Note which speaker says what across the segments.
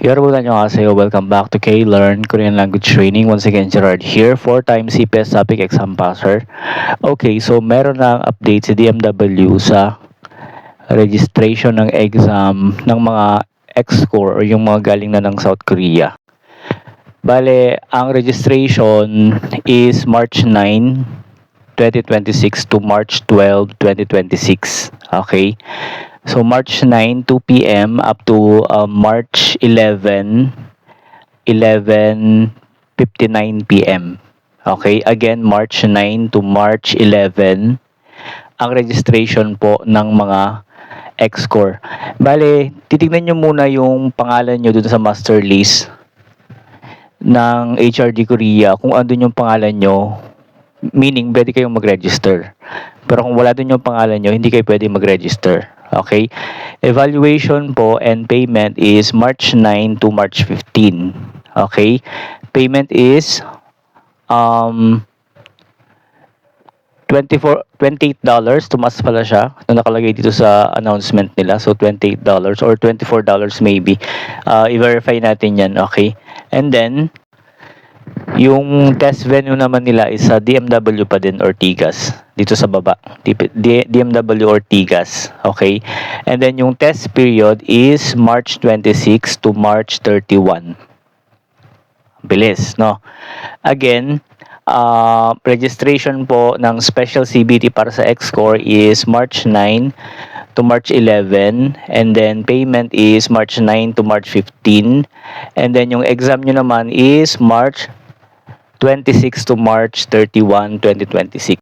Speaker 1: 여러분 안녕하세요. Welcome back to K-Learn Korean Language Training. Once again, Gerard here, 4 times CPS Topic Exam Passer. Okay, so meron na update si DMW sa registration ng exam ng mga ex-core or yung mga galing na ng South Korea. Bale, ang registration is March 9, 2026 to March 12, 2026. Okay? So March 9, 2 p.m. up to March 11, 11:59 p.m. Okay? Again, March 9 to March 11 ang registration po ng mga ex-core. Bale, titignan nyo muna yung pangalan nyo dun sa master list ng HRD Korea. Kung andun yung pangalan nyo, meaning pwede kayong mag-register. Pero kung wala dun yung pangalan nyo, hindi kayo pwede mag-register. Okay? Evaluation po and payment is March 9 to March 15. Okay? Payment is $28. Tumas pala siya. Ito nakalagay dito sa announcement nila. So, $28 or $24 maybe. I-verify natin yan. Okay? And then, yung test venue naman nila is sa DMW pa din, Ortigas. Dito sa baba. DMW Ortigas. Okay? And then yung test period is March 26 to March 31. Bilis, no? Again, registration po ng special CBT para sa X-Core is March 9 to March 11, and then payment is March 9 to March 15, and then yung exam nyo naman is March 26 to March 31, 2026.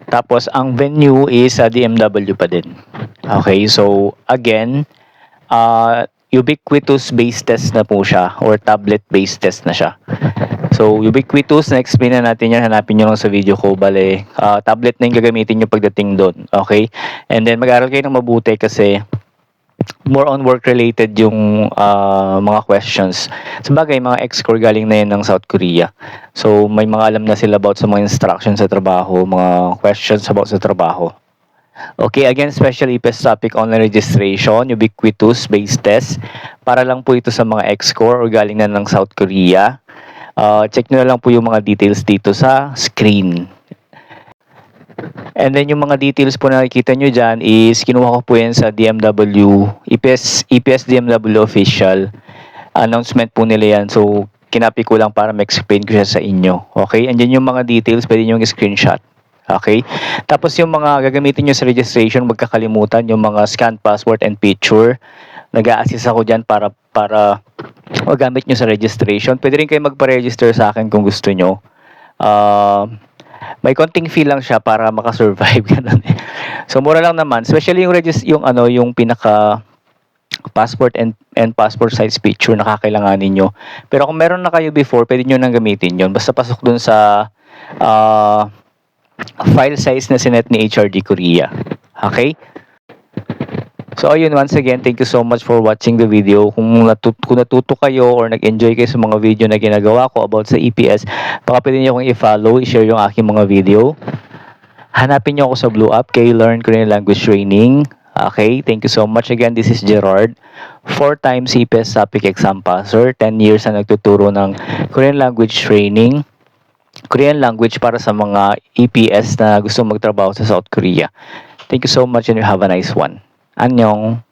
Speaker 1: Tapos, ang venue is sa DMW pa din. Okay, so, again, ubiquitous-based test na po siya or tablet-based test na siya. So, ubiquitous, na-explain na natin yan. Hanapin nyo lang sa video ko. Bale, tablet na yung gagamitin nyo pagdating doon. Okay? And then, mag-aaral kayo ng mabuti kasi more on work-related yung mga questions. Sabagay, mga ex-core galing na yun ng South Korea. So, may mga alam na sila about sa mga instructions sa trabaho, mga questions about sa trabaho. Okay, again, special EPS topic online registration, ubiquitous-based test. Para lang po ito sa mga ex-core or galing na ng South Korea. Check nyo na lang po yung mga details dito sa screen. And then yung mga details po na nakikita nyo dyan is kinuha ko po yan sa DMW, EPS DMW official. Announcement po nila yan. So, kinapi ko lang para ma-explain ko siya sa inyo. Okay? And then yung mga details, pwede nyo yung screenshot. Okay? Tapos yung mga gagamitin nyo sa registration, huwag kakalimutan yung mga scanned passport and picture. Nag-a-assist ako dyan para magamit nyo sa registration. Pwede rin kayo magpa-register sa akin kung gusto nyo. May konting fee lang siya para makasurvive. Ganun eh. So, mura lang naman. Especially yung pinaka passport and passport size picture na kakailanganin nyo. Pero kung meron na kayo before, pwede nyo nang gamitin yun. Basta pasok dun sa file size na sinet ni HRD Korea. Okay? So, ayun, once again, thank you so much for watching the video. Kung natuto kayo or nag-enjoy kayo sa mga video na ginagawa ko about sa EPS, baka pwede nyo akong i-follow, i-share yung aking mga video. Hanapin nyo ako sa Blue App, K-Learn Korean Language Training. Okay, thank you so much. Again, this is Gerard, 4 times EPS Topic Exam Passer, 10 years na nagtuturo ng Korean Language Training, Korean language para sa mga EPS na gusto magtrabaho sa South Korea. Thank you so much and you have a nice one. Annyeong.